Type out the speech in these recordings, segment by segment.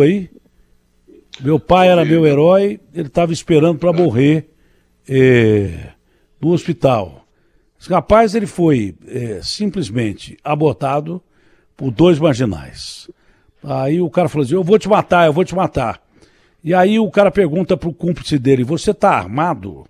aí. Meu pai era meu herói, ele estava esperando para morrer no hospital. Esse rapaz, ele foi simplesmente abortado por 2 marginais. Aí o cara falou assim, eu vou te matar, eu vou te matar. E aí o cara pergunta pro cúmplice dele, você tá armado?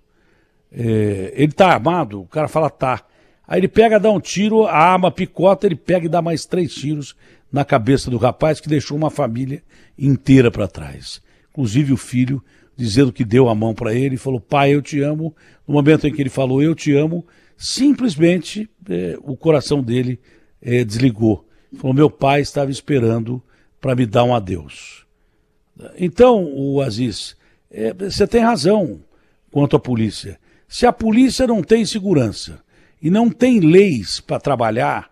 Ele tá armado? O cara fala, tá. Aí ele pega, dá um tiro, a arma picota, ele pega e dá mais 3 tiros na cabeça do rapaz, que deixou uma família inteira para trás. Inclusive o filho, dizendo que deu a mão para ele e falou, pai, eu te amo. No momento em que ele falou, eu te amo, simplesmente o coração dele desligou. Ele falou, meu pai estava esperando para me dar um adeus. Então, o Aziz, você tem razão quanto à polícia. Se a polícia não tem segurança e não tem leis para trabalhar,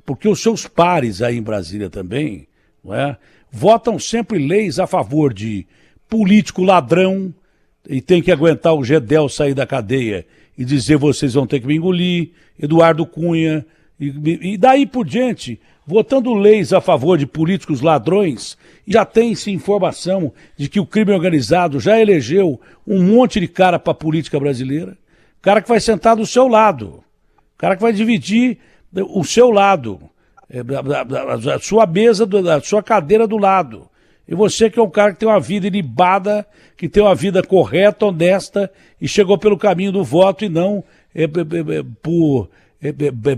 porque os seus pares aí em Brasília também, não é, votam sempre leis a favor de político ladrão e tem que aguentar o Gedel sair da cadeia e dizer vocês vão ter que me engolir, Eduardo Cunha, e daí por diante, votando leis a favor de políticos ladrões, já tem-se informação de que o crime organizado já elegeu um monte de cara para a política brasileira, cara que vai sentar do seu lado, cara que vai dividir o seu lado, a sua mesa, a sua cadeira do lado. E você que é um cara que tem uma vida ilibada, que tem uma vida correta, honesta, e chegou pelo caminho do voto e não por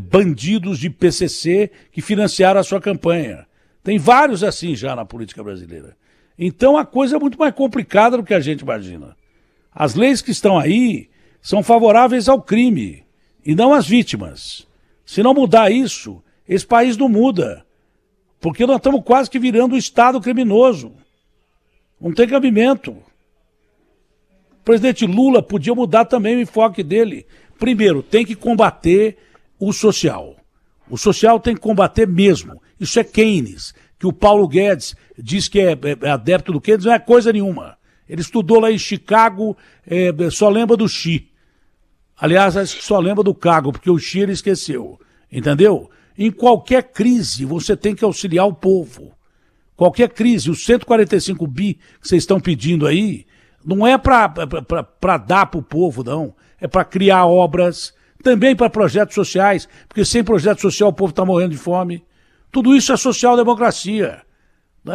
bandidos de PCC que financiaram a sua campanha. Tem vários assim já na política brasileira. Então a coisa é muito mais complicada do que a gente imagina. As leis que estão aí são favoráveis ao crime e não às vítimas. Se não mudar isso, esse país não muda. Porque nós estamos quase que virando um Estado criminoso. Não tem cabimento. O presidente Lula podia mudar também o enfoque dele. Primeiro, tem que combater o social. O social tem que combater mesmo. Isso é Keynes, que o Paulo Guedes diz que é adepto do Keynes, não é coisa nenhuma. Ele estudou lá em Chicago, só lembra do Xi. Aliás, acho que só lembra do Cago, porque o Xi ele esqueceu. Entendeu? Em qualquer crise, você tem que auxiliar o povo. Qualquer crise, os 145 bi que vocês estão pedindo aí, não é para dar para o povo, não. É para criar obras, também para projetos sociais, porque sem projeto social o povo está morrendo de fome. Tudo isso é social-democracia.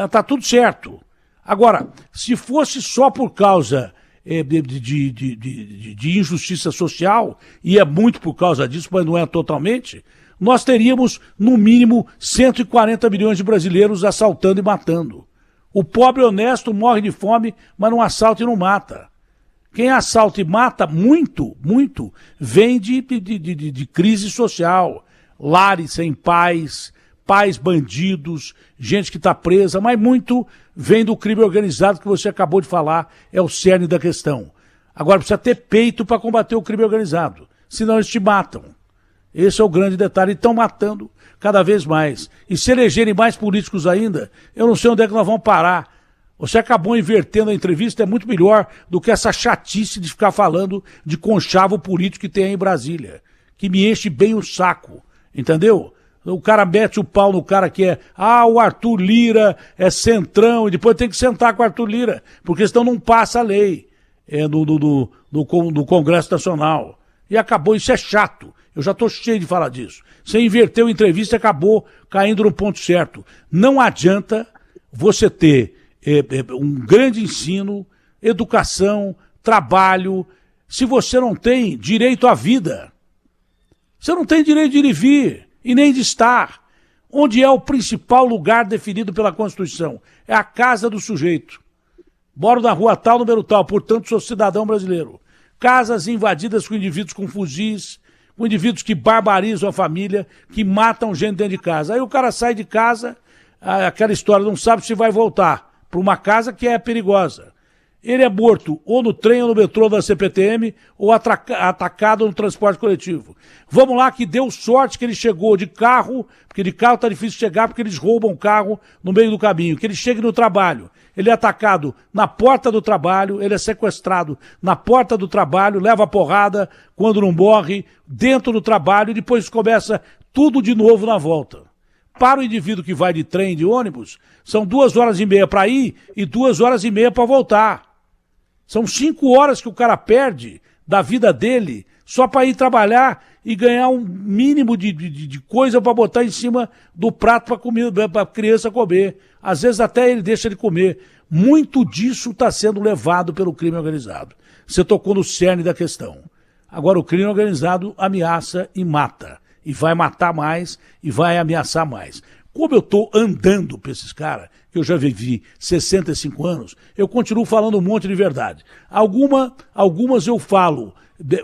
Está tudo certo. Agora, se fosse só por causa de injustiça social, e é muito por causa disso, mas não é totalmente, nós teríamos, no mínimo, 140 milhões de brasileiros assaltando e matando. O pobre honesto morre de fome, mas não assalta e não mata. Quem assalta e mata muito, muito, vem de crise social. Lares sem pais, pais bandidos, gente que está presa, mas muito vem do crime organizado que você acabou de falar, é o cerne da questão. Agora precisa ter peito para combater o crime organizado, senão eles te matam. Esse é o grande detalhe. E estão matando cada vez mais. E se elegerem mais políticos ainda, eu não sei onde é que nós vamos parar. Você acabou invertendo a entrevista, é muito melhor do que essa chatice de ficar falando de conchavo político que tem aí em Brasília, que me enche bem o saco, entendeu? O cara mete o pau no cara que o Arthur Lira centrão, e depois tem que sentar com o Arthur Lira, porque senão não passa a lei do Congresso Nacional. E acabou, isso é chato. Eu já estou cheio de falar disso. Você inverteu a entrevista e acabou caindo no ponto certo. Não adianta você ter um grande ensino, educação, trabalho, se você não tem direito à vida. Você não tem direito de ir e vir, e nem de estar. Onde é o principal lugar definido pela Constituição? É a casa do sujeito. Moro na rua tal, número tal, portanto sou cidadão brasileiro. Casas invadidas com indivíduos com fuzis, com indivíduos que barbarizam a família, que matam gente dentro de casa. Aí o cara sai de casa, aquela história, não sabe se vai voltar para uma casa que é perigosa. Ele é morto ou no trem ou no metrô da CPTM ou atacado no transporte coletivo. Vamos lá que deu sorte que ele chegou de carro, porque de carro tá difícil chegar porque eles roubam o carro no meio do caminho, que ele chegue no trabalho. Ele é atacado na porta do trabalho, ele é sequestrado na porta do trabalho, leva porrada quando não morre, dentro do trabalho e depois começa tudo de novo na volta. Para o indivíduo que vai de trem, de ônibus, são 2 horas e meia para ir e 2 horas e meia para voltar. São 5 horas que o cara perde da vida dele só para ir trabalhar e ganhar um mínimo de coisa para botar em cima do prato para a criança comer. Às vezes até ele deixa de comer. Muito disso está sendo levado pelo crime organizado. Você tocou no cerne da questão. Agora, o crime organizado ameaça e mata. E vai matar mais e vai ameaçar mais. Como eu estou andando para esses caras, que eu já vivi 65 anos, eu continuo falando um monte de verdade. Algumas eu falo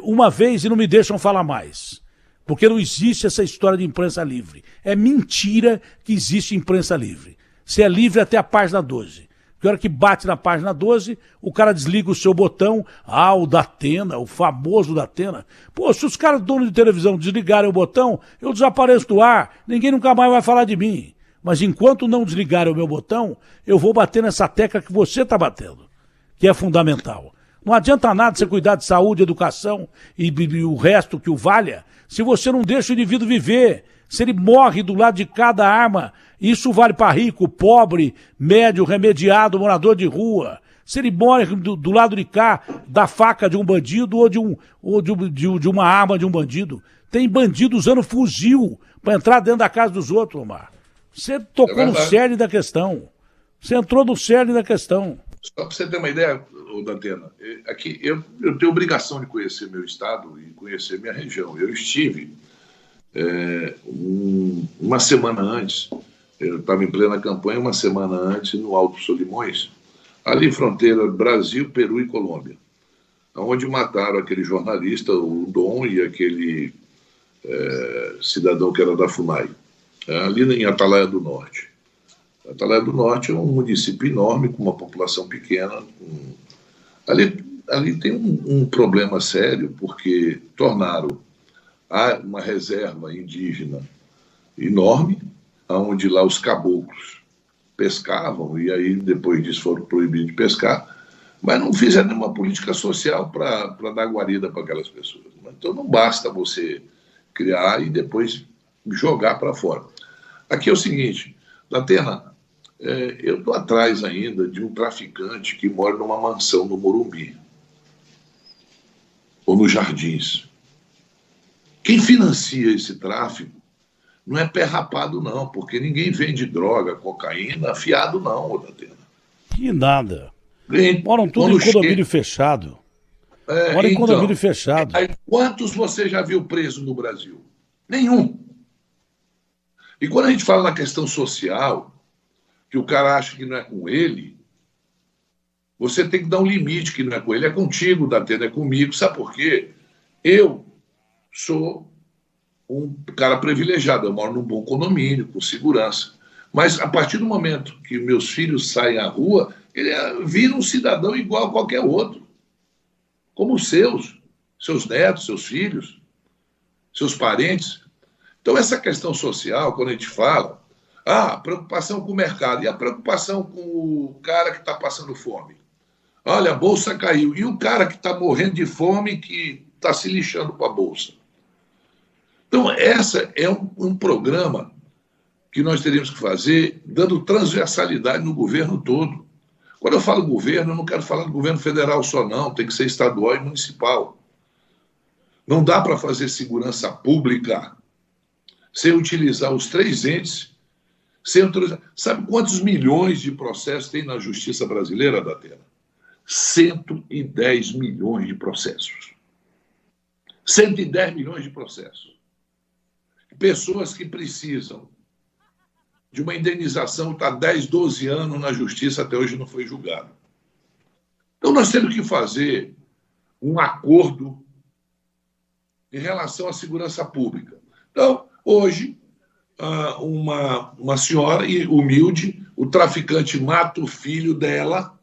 uma vez e não me deixam falar mais. Porque não existe essa história de imprensa livre. É mentira que existe imprensa livre. Você é livre até a página 12. Que hora que bate na página 12, o cara desliga o seu botão. Ah, o Datena, o famoso Datena. Pô, se os caras donos de televisão desligarem o botão, eu desapareço do ar, ninguém nunca mais vai falar de mim. Mas enquanto não desligarem o meu botão, eu vou bater nessa tecla que você está batendo, que é fundamental. Não adianta nada você cuidar de saúde, educação e o resto que o valha, se você não deixa o indivíduo viver. Se ele morre do lado de cada arma, isso vale para rico, pobre, médio, remediado, morador de rua. Se ele morre do lado de cá, da faca de um bandido ou de uma arma de um bandido. Tem bandido usando fuzil para entrar dentro da casa dos outros, Omar. Você tocou no cerne da questão. Você entrou no cerne da questão. Só para você ter uma ideia, Datena, aqui eu tenho obrigação de conhecer meu estado e conhecer minha região. Eu estive uma semana antes, eu estava em plena campanha, uma semana antes, no Alto Solimões, ali fronteira Brasil, Peru e Colômbia, onde mataram aquele jornalista, o Dom, e aquele cidadão que era da FUNAI, ali em Atalaia do Norte. Atalaia do Norte é um município enorme, com uma população pequena. Ali tem um problema sério, porque tornaram uma reserva indígena enorme, onde lá os caboclos pescavam, e aí depois disso foram proibidos de pescar, mas não fizeram nenhuma política social para dar guarida para aquelas pessoas. Então não basta você criar e depois jogar para fora. Aqui é o seguinte, Datena, eu estou atrás ainda de um traficante que mora numa mansão no Morumbi, ou nos Jardins. Quem financia esse tráfico não é pé rapado, não, porque ninguém vende droga, cocaína, fiado, não, Datena. Que nada. Moram tudo em condomínio fechado. Moram em condomínio fechado. Quantos você já viu preso no Brasil? Nenhum. E quando a gente fala na questão social, que o cara acha que não é com ele, você tem que dar um limite que não é com ele, é contigo, Datena, é comigo. Sabe por quê? Eu sou um cara privilegiado, eu moro num bom condomínio, com segurança. Mas a partir do momento que meus filhos saem à rua, ele vira um cidadão igual a qualquer outro. Como os seus netos, seus filhos, seus parentes. Então essa questão social, quando a gente fala, preocupação com o mercado, e a preocupação com o cara que está passando fome? Olha, a bolsa caiu, e o cara que está morrendo de fome, que está se lixando com a bolsa? Então, essa é um programa que nós teríamos que fazer dando transversalidade no governo todo. Quando eu falo governo, eu não quero falar do governo federal só, não. Tem que ser estadual e municipal. Não dá para fazer segurança pública sem utilizar os 3 entes, sem utilizar... Sabe quantos milhões de processos tem na justiça brasileira, Datena? 110 milhões de processos. 110 milhões de processos. Pessoas que precisam de uma indenização, está 10, 12 anos na justiça, até hoje não foi julgado. Então nós temos que fazer um acordo em relação à segurança pública. Então, hoje, uma senhora humilde, o traficante mata o filho dela,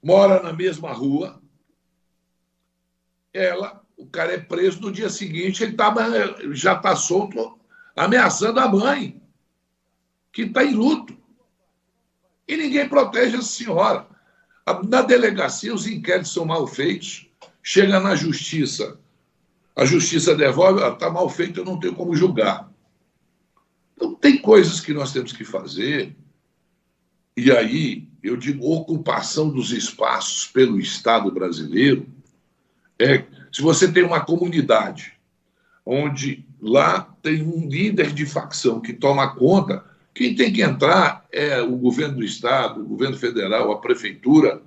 mora na mesma rua, o cara é preso, no dia seguinte ele já está solto, ameaçando a mãe, que está em luto. E ninguém protege essa senhora. Na delegacia, os inquéritos são mal feitos, chega na justiça, a justiça devolve, está mal feito, eu não tenho como julgar. Então, tem coisas que nós temos que fazer, e aí eu digo ocupação dos espaços pelo Estado brasileiro. Se você tem uma comunidade onde lá tem um líder de facção que toma conta, quem tem que entrar é o governo do Estado, o governo federal, a prefeitura,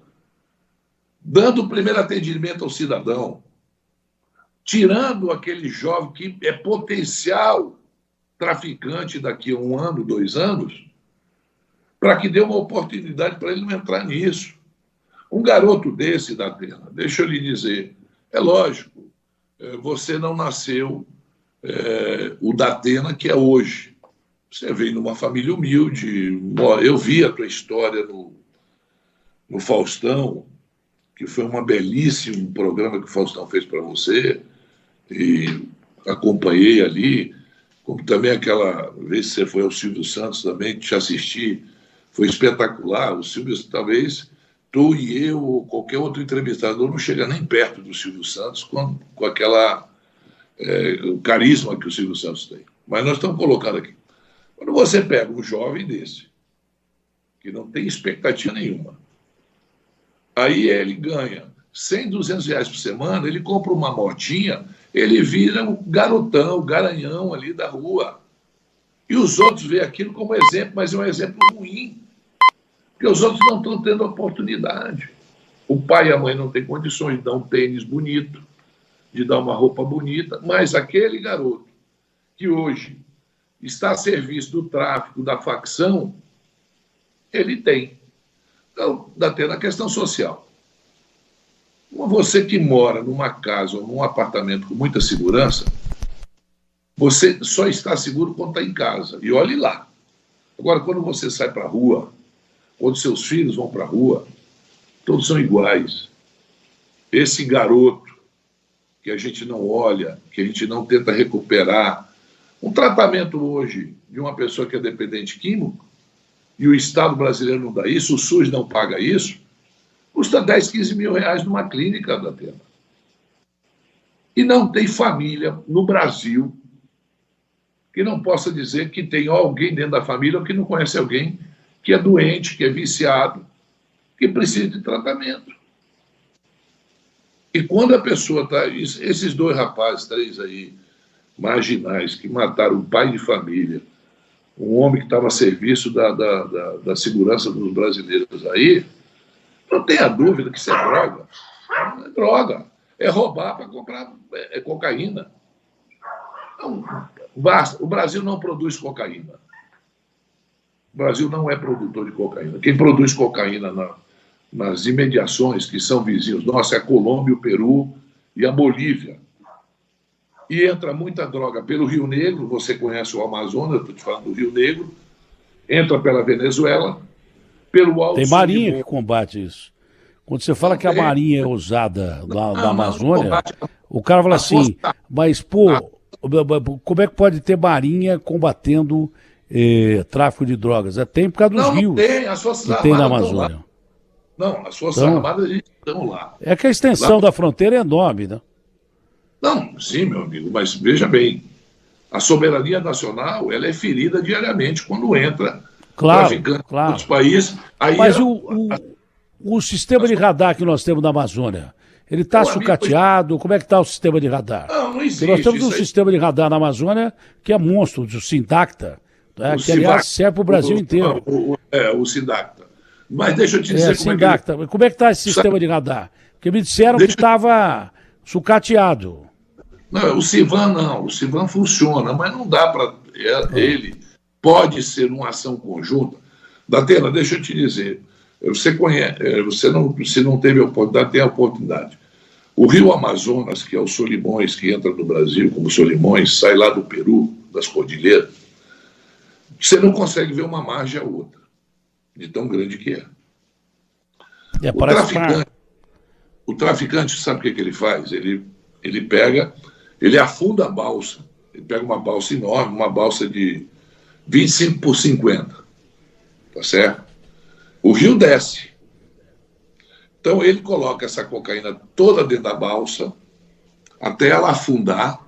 dando o primeiro atendimento ao cidadão, tirando aquele jovem que é potencial traficante daqui a 1 ano, 2 anos, para que dê uma oportunidade para ele não entrar nisso. Um garoto desse, Datena, deixa eu lhe dizer, é lógico, você não nasceu o Datena que é hoje. Você veio numa família humilde, eu vi a tua história no Faustão, que foi um belíssimo programa que o Faustão fez para você, e acompanhei ali, como também aquela vez que você foi ao Silvio Santos também, que te assisti, foi espetacular. O Silvio, talvez tu e eu ou qualquer outro entrevistador não chega nem perto do Silvio Santos com aquela o carisma que o Silvio Santos tem. Mas nós estamos colocando aqui. Quando você pega um jovem desse, que não tem expectativa nenhuma, aí ele ganha 100, 200 reais por semana, ele compra uma motinha, ele vira um garotão, o garanhão ali da rua. E os outros veem aquilo como exemplo, mas é um exemplo ruim. Porque os outros não estão tendo oportunidade. O pai e a mãe não têm condições de dar um tênis bonito, de dar uma roupa bonita, mas aquele garoto que hoje está a serviço do tráfico, da facção, ele tem. Então, Datena, a questão social. Você que mora numa casa ou num apartamento com muita segurança, você só está seguro quando está em casa. E olhe lá. Agora, quando você sai para a rua, quando seus filhos vão para a rua, todos são iguais. Esse garoto que a gente não olha, que a gente não tenta recuperar, um tratamento hoje de uma pessoa que é dependente químico, e o Estado brasileiro não dá isso, o SUS não paga isso, custa 10, 15 mil reais numa clínica, Datena. E não tem família no Brasil que não possa dizer que tem alguém dentro da família ou que não conhece alguém que é doente, que é viciado, que precisa de tratamento. E quando a pessoa está... Esses 2 rapazes, 3 aí, marginais, que mataram um pai de família, um homem que estava a serviço da segurança dos brasileiros aí, não tenha dúvida que isso é droga. Não é droga. É roubar para comprar cocaína. Não, basta. O Brasil não produz cocaína. O Brasil não é produtor de cocaína. Quem produz cocaína nas imediações, que são vizinhos nossos, é a Colômbia, o Peru e a Bolívia. E entra muita droga pelo Rio Negro, você conhece o Amazonas, estou te falando do Rio Negro, entra pela Venezuela, pelo Alto Tem Marinha que combate isso. Quando você fala que a Marinha é usada lá na Amazônia, o cara fala assim, mas, pô, como é que pode ter Marinha combatendo tráfico de drogas? Tem por causa dos rios tem, as Forças que tem na Armadas Amazônia. Não, as Forças Armadas estão lá. É que a extensão da fronteira é enorme, né? Não, sim, meu amigo, mas veja bem, a soberania nacional ela é ferida diariamente quando entra traficante em outros países. Aí mas o sistema de radar que nós temos na Amazônia, ele está sucateado? Como é que está o sistema de radar? Não existe. Porque nós temos um sistema de radar na Amazônia que é monstro, o Sindacta, que aliás serve para o Brasil inteiro. O Sindacta. Mas deixa eu te dizer Sindacta. Como é que está esse sistema de radar? Porque me disseram que estava sucateado. Não, o Civan não. O Civan funciona, mas não dá para... Ele pode ser uma ação conjunta. Datena, deixa eu te dizer. Você conhece, se não teve a oportunidade, tem a oportunidade. O rio Amazonas, que é o Solimões, que entra no Brasil como Solimões, sai lá do Peru, das cordilheiras, você não consegue ver uma margem a outra, de tão grande que é. O traficante, sabe o que ele faz? Ele pega, ele afunda a balsa, ele pega uma balsa enorme, uma balsa de 25 por 50, tá certo? O rio desce. Então ele coloca essa cocaína toda dentro da balsa, até ela afundar,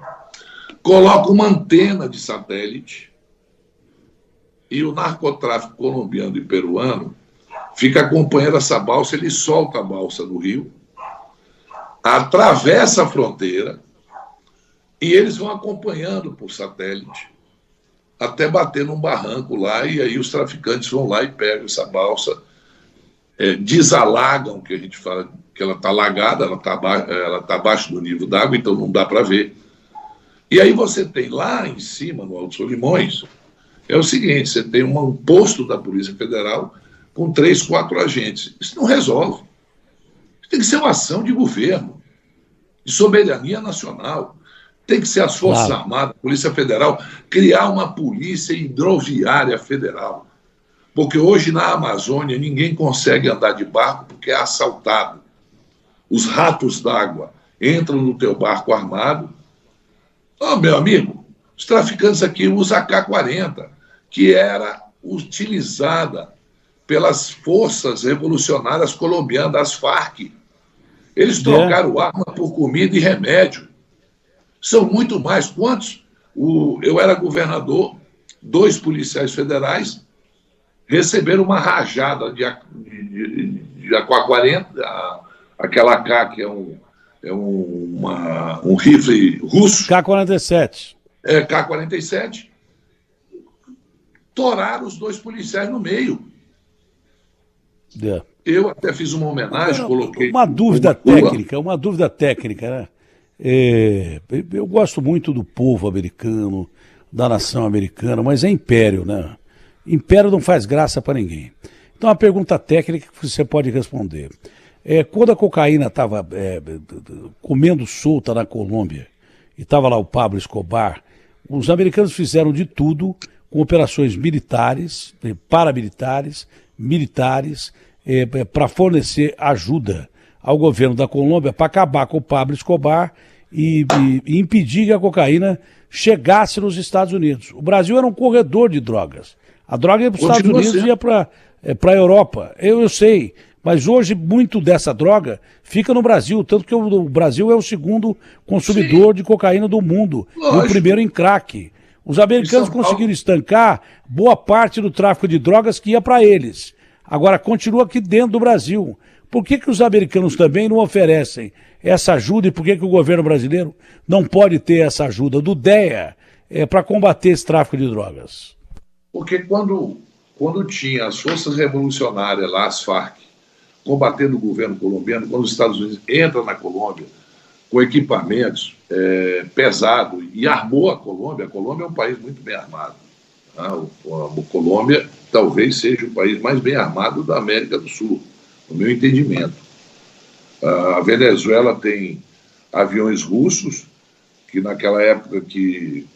coloca uma antena de satélite, E o narcotráfico colombiano e peruano fica acompanhando essa balsa, ele solta a balsa do rio, atravessa a fronteira e eles vão acompanhando por satélite até bater num barranco lá, e aí os traficantes vão lá e pegam essa balsa, desalagam, que a gente fala que ela está alagada, ela tá abaixo do nível d'água, então não dá para ver. E aí você tem lá em cima, no Alto Solimões, é o seguinte, você tem um posto da Polícia Federal com 3, 4 agentes. Isso não resolve. Isso tem que ser uma ação de governo, de soberania nacional. Tem que ser as Forças Armadas, a Polícia Federal, criar uma polícia hidroviária federal. Porque hoje na Amazônia ninguém consegue andar de barco porque é assaltado. Os ratos d'água entram no teu barco armado. Meu amigo, os traficantes aqui usam a AK-40, que era utilizada pelas forças revolucionárias colombianas, as Farc. Eles trocaram arma por comida e remédio. São muito mais. Quantos? Eu era governador, 2 policiais federais receberam uma rajada de AK-40, aquela AK que é um rifle russo. K-47. K-47. Toraram os 2 policiais no meio. Eu até fiz uma homenagem, coloquei... Uma dúvida técnica, né? Eu gosto muito do povo americano, da nação americana, mas é império, né? Império não faz graça para ninguém. Então, uma pergunta técnica que você pode responder. Quando a cocaína estava comendo solta na Colômbia, e estava lá o Pablo Escobar, os americanos fizeram de tudo com operações militares, paramilitares, militares, para fornecer ajuda ao governo da Colômbia para acabar com o Pablo Escobar e impedir que a cocaína chegasse nos Estados Unidos. O Brasil era um corredor de drogas. A droga ia para os Estados Unidos e ia para a Europa. Eu sei, mas hoje muito dessa droga fica no Brasil, tanto que o Brasil é o segundo consumidor de cocaína do mundo. Lógico. E o primeiro em crack. Os americanos conseguiram estancar boa parte do tráfico de drogas que ia para eles. Agora, continua aqui dentro do Brasil. Por que os americanos também não oferecem essa ajuda e por que o governo brasileiro não pode ter essa ajuda do DEA para combater esse tráfico de drogas? Porque quando tinha as forças revolucionárias lá, as Farc, combatendo o governo colombiano, quando os Estados Unidos entram na Colômbia com equipamentos pesados e armou a Colômbia é um país muito bem armado. Tá? A Colômbia talvez seja o país mais bem armado da América do Sul, no meu entendimento. A Venezuela tem aviões russos, que naquela época que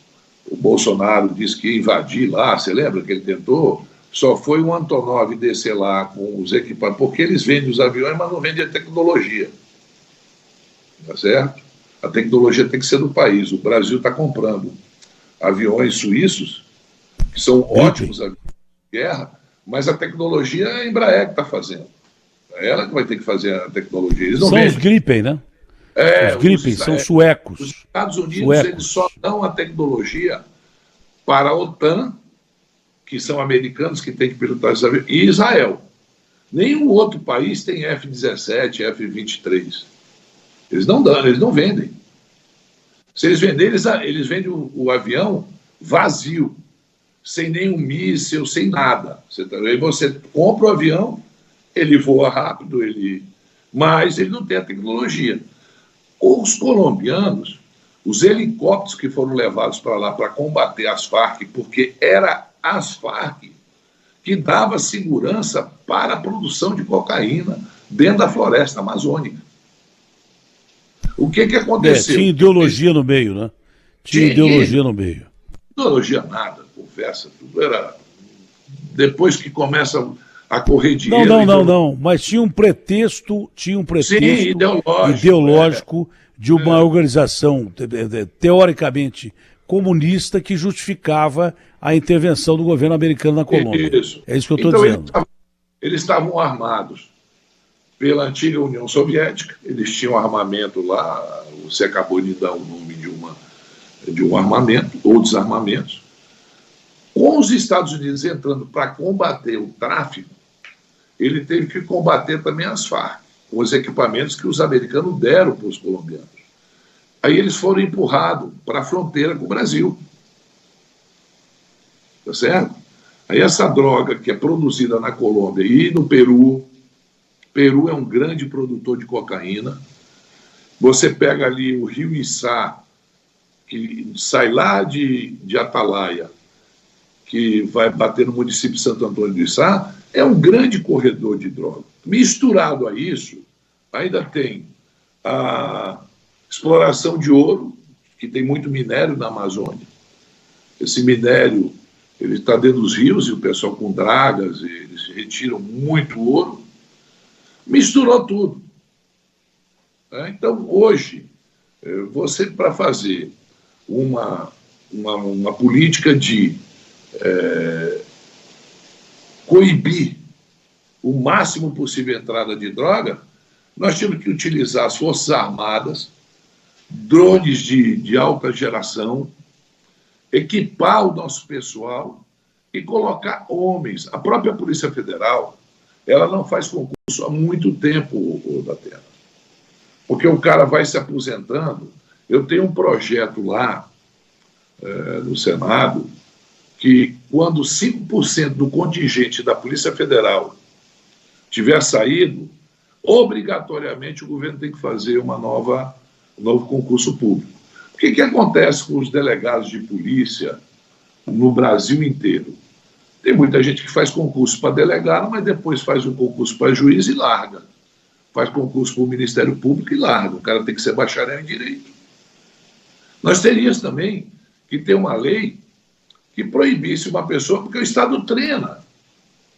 o Bolsonaro disse que ia invadir lá, você lembra que ele tentou? Só foi um Antonov descer lá com os equipamentos, porque eles vendem os aviões, mas não vendem a tecnologia. Tá certo? A tecnologia tem que ser do país. O Brasil está comprando aviões suíços, que são ótimos aviões de guerra, mas a tecnologia é a Embraer que está fazendo. É ela que vai ter que fazer a tecnologia. Eles não são vendem. Os Gripen, né? Os Gripen são suecos. Os Estados Unidos eles só dão a tecnologia para a OTAN, que são americanos que têm que pilotar esses aviões, e Israel. Nenhum outro país tem F-17, F-23. Eles não dão, eles não vendem. Se eles venderem, eles vendem o avião vazio, sem nenhum míssil, sem nada. Aí você compra o avião, ele voa rápido, mas ele não tem a tecnologia. Os colombianos, os helicópteros que foram levados para lá para combater as Farc, porque era as Farc que dava segurança para a produção de cocaína dentro da floresta amazônica. O que aconteceu? Tinha ideologia no meio, né? Tinha ideologia no meio. Ideologia nada, conversa, tudo era... Depois que começa a correr dinheiro... Não, mas tinha um pretexto Sim, ideológico de uma organização teoricamente comunista que justificava a intervenção do governo americano na Colômbia. Isso. É isso que eu estou dizendo. Eles estavam armados pela antiga União Soviética, eles tinham armamento lá, você acabou de dar o nome de um armamento, ou desarmamentos. Com os Estados Unidos entrando para combater o tráfico, ele teve que combater também as Farc, com os equipamentos que os americanos deram para os colombianos. Aí eles foram empurrados para a fronteira com o Brasil. Tá certo? Aí essa droga que é produzida na Colômbia e no Peru, Peru é um grande produtor de cocaína. Você pega ali o rio Içá, que sai lá de Atalaia, que vai bater no município de Santo Antônio do Içá, é um grande corredor de droga. Misturado a isso, ainda tem a exploração de ouro, que tem muito minério na Amazônia. Esse minério ele está dentro dos rios e o pessoal com dragas, eles retiram muito ouro. Misturou tudo. Então, hoje, você, para fazer uma política de coibir o máximo possível a entrada de droga, nós temos que utilizar as Forças Armadas, drones de alta geração, equipar o nosso pessoal e colocar homens. A própria Polícia Federal, ela não faz concurso há muito tempo, Datena, porque o cara vai se aposentando. Eu tenho um projeto lá no Senado que, quando 5% do contingente da Polícia Federal tiver saído, obrigatoriamente o governo tem que fazer um novo concurso público. O que acontece com os delegados de polícia no Brasil inteiro? Tem muita gente que faz concurso para delegado, mas depois faz um concurso para juiz e larga. Faz concurso para o Ministério Público e larga. O cara tem que ser bacharel em direito. Nós teríamos também que ter uma lei que proibisse uma pessoa, porque o Estado treina.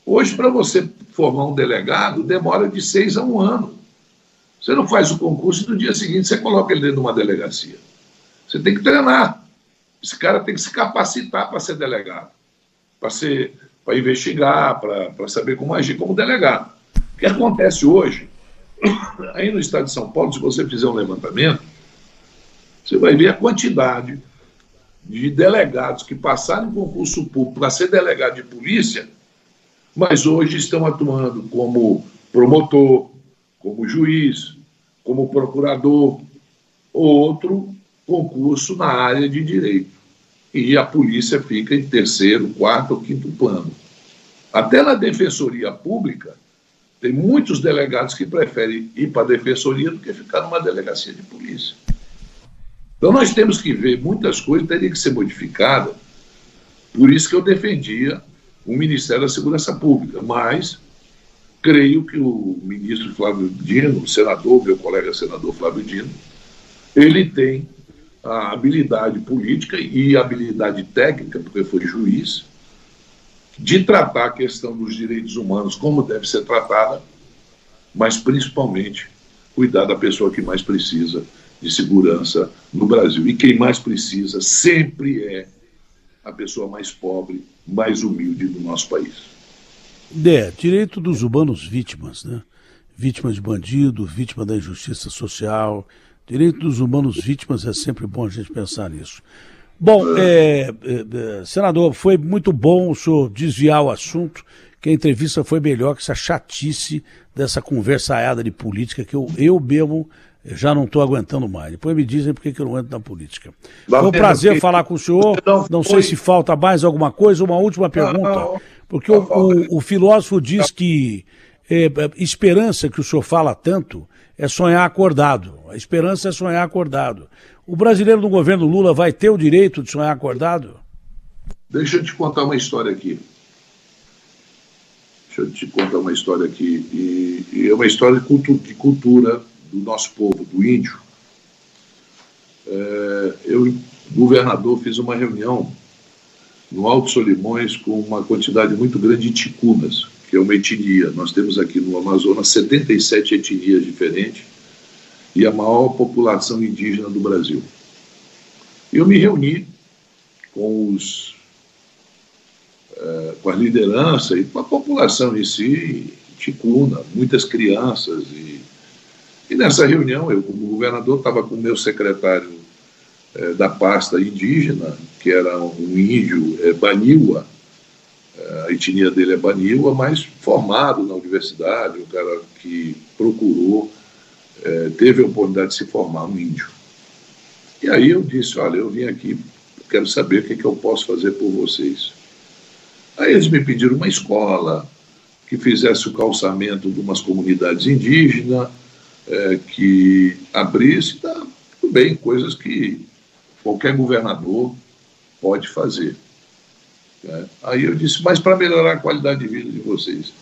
Hoje, para você formar um delegado, demora de 6 a 1 ano. Você não faz o concurso e no dia seguinte você coloca ele dentro de uma delegacia. Você tem que treinar. Esse cara tem que se capacitar para ser delegado, para investigar, para saber como agir como delegado. O que acontece hoje, aí no estado de São Paulo, se você fizer um levantamento, você vai ver a quantidade de delegados que passaram em concurso público para ser delegado de polícia, mas hoje estão atuando como promotor, como juiz, como procurador, ou outro concurso na área de direito. E a polícia fica em 3º, 4º ou 5º plano. Até na defensoria pública, tem muitos delegados que preferem ir para a defensoria do que ficar numa delegacia de polícia. Então nós temos que ver, muitas coisas teriam que ser modificadas, por isso que eu defendia o Ministério da Segurança Pública, mas creio que o ministro Flávio Dino, o senador, meu colega senador Flávio Dino, ele tem a habilidade política e a habilidade técnica, porque foi juiz, de tratar a questão dos direitos humanos como deve ser tratada, mas principalmente cuidar da pessoa que mais precisa de segurança no Brasil. E quem mais precisa sempre é a pessoa mais pobre, mais humilde do nosso país. Direito dos humanos vítimas, né? Vítima de bandido, vítima da injustiça social. Direito dos humanos vítimas, é sempre bom a gente pensar nisso. Bom, senador, foi muito bom o senhor desviar o assunto, que a entrevista foi melhor que essa chatice dessa conversaiada de política que eu mesmo já não estou aguentando mais. Depois me dizem por que eu não entro na política. Foi um prazer falar com o senhor. Não sei se falta mais alguma coisa. Uma última pergunta. Porque o filósofo diz que esperança, que o senhor fala tanto, é sonhar acordado. A esperança é sonhar acordado. O brasileiro no governo Lula vai ter o direito de sonhar acordado? Deixa eu te contar uma história aqui. E é uma história de cultura do nosso povo, do índio. Eu, governador, fiz uma reunião no Alto Solimões com uma quantidade muito grande de ticunas, que é uma etnia. Nós temos aqui no Amazonas 77 etnias diferentes e a maior população indígena do Brasil. Eu me reuni com a liderança e com a população em si, ticuna, muitas crianças. E nessa reunião, eu, como governador, estava com o meu secretário da pasta indígena, que era um índio Baniwa, A etnia dele é Baniwa, mas formado na universidade, um cara que procurou, teve a oportunidade de se formar um índio. E aí eu disse, olha, eu vim aqui, quero saber o que eu posso fazer por vocês. Aí eles me pediram uma escola que fizesse o calçamento de umas comunidades indígenas, que abrisse, tá, tudo bem, coisas que qualquer governador pode fazer. Aí eu disse, mas para melhorar a qualidade de vida de vocês,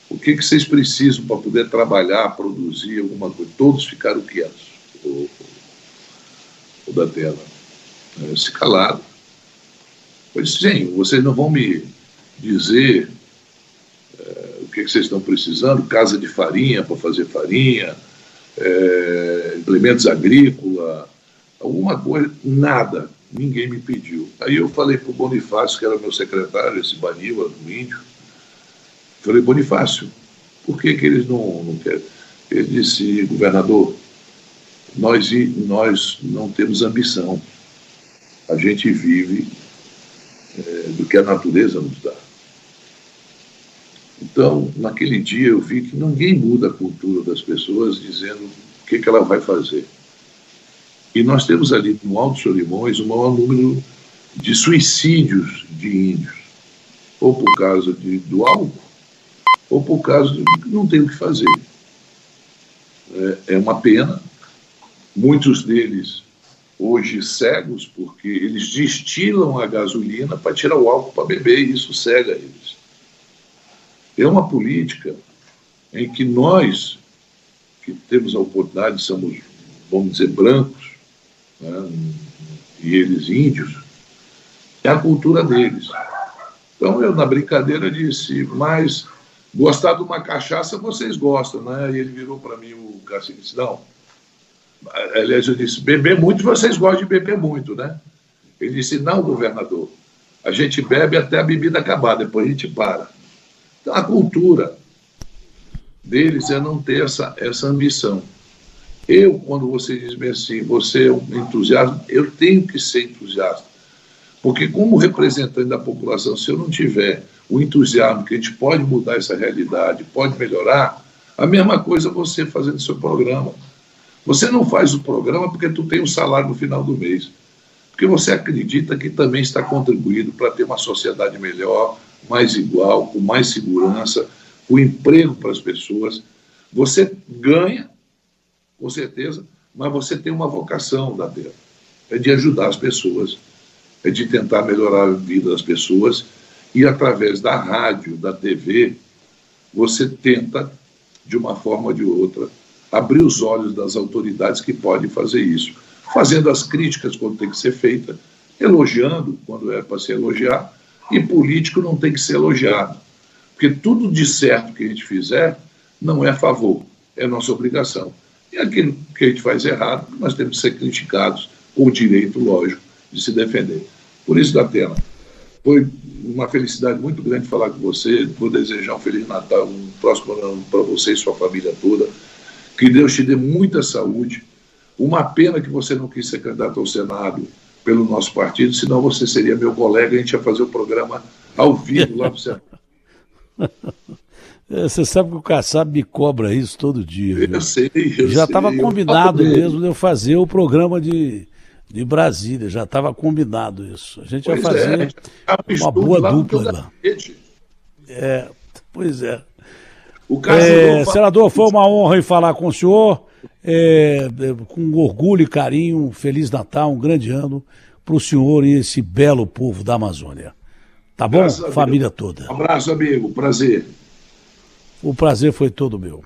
o que vocês precisam para poder trabalhar, produzir alguma coisa? Todos ficaram quietos, o da tela. Se calaram. Eu disse, sim, vocês não vão me dizer o que vocês estão precisando, casa de farinha para fazer farinha, implementos agrícolas, alguma coisa, nada. Ninguém me pediu. Aí eu falei para o Bonifácio, que era meu secretário, esse Baniwa, do índio, falei, Bonifácio, por que eles não querem? Ele disse, governador, nós não temos ambição. A gente vive do que a natureza nos dá. Então, naquele dia eu vi que ninguém muda a cultura das pessoas dizendo o que ela vai fazer. E nós temos ali no Alto Solimões o maior número de suicídios de índios, ou por causa do álcool, ou por causa de que não tem o que fazer. É uma pena. Muitos deles hoje cegos, porque eles destilam a gasolina para tirar o álcool para beber, e isso cega eles. É uma política em que nós, que temos a oportunidade, somos, vamos dizer, brancos, e eles índios, é a cultura deles. Então eu, na brincadeira, disse, mas gostar de uma cachaça vocês gostam, né? E ele virou para mim, o cacique, disse, não. Aliás, eu disse, beber muito, vocês gostam de beber muito, né? Ele disse, não, governador, a gente bebe até a bebida acabar, depois a gente para. Então a cultura deles é não ter essa ambição. Eu, quando você diz assim, você é um entusiasta, eu tenho que ser entusiasta. Porque como representante da população, se eu não tiver o entusiasmo que a gente pode mudar essa realidade, pode melhorar, a mesma coisa você fazendo seu programa. Você não faz o programa porque tu tem um salário no final do mês. Porque você acredita que também está contribuindo para ter uma sociedade melhor, mais igual, com mais segurança, com emprego para as pessoas. Você ganha, com certeza, mas você tem uma vocação da terra. É de ajudar as pessoas, é de tentar melhorar a vida das pessoas e, através da rádio, da TV, você tenta, de uma forma ou de outra, abrir os olhos das autoridades que podem fazer isso, fazendo as críticas quando tem que ser feita, elogiando quando é para se elogiar, e político não tem que ser elogiado, porque tudo de certo que a gente fizer não é favor, é nossa obrigação. E aquilo que a gente faz errado, nós temos que ser criticados com o direito, lógico, de se defender. Por isso, Datena, foi uma felicidade muito grande falar com você, vou desejar um Feliz Natal, um próximo ano para você e sua família toda, que Deus te dê muita saúde. Uma pena que você não quis ser candidato ao Senado pelo nosso partido, senão você seria meu colega e a gente ia fazer o programa ao vivo lá no Senado. Você sabe que o Kassab me cobra isso todo dia. Eu sei. Já estava combinado mesmo de eu fazer o programa de Brasília, já estava combinado isso. A gente vai fazer uma boa dupla lá. Pois é. Senador, foi uma honra em falar com o senhor, com orgulho e carinho, um Feliz Natal, um grande ano para o senhor e esse belo povo da Amazônia. Tá bom? Família toda. Um abraço, amigo. Prazer. O prazer foi todo meu.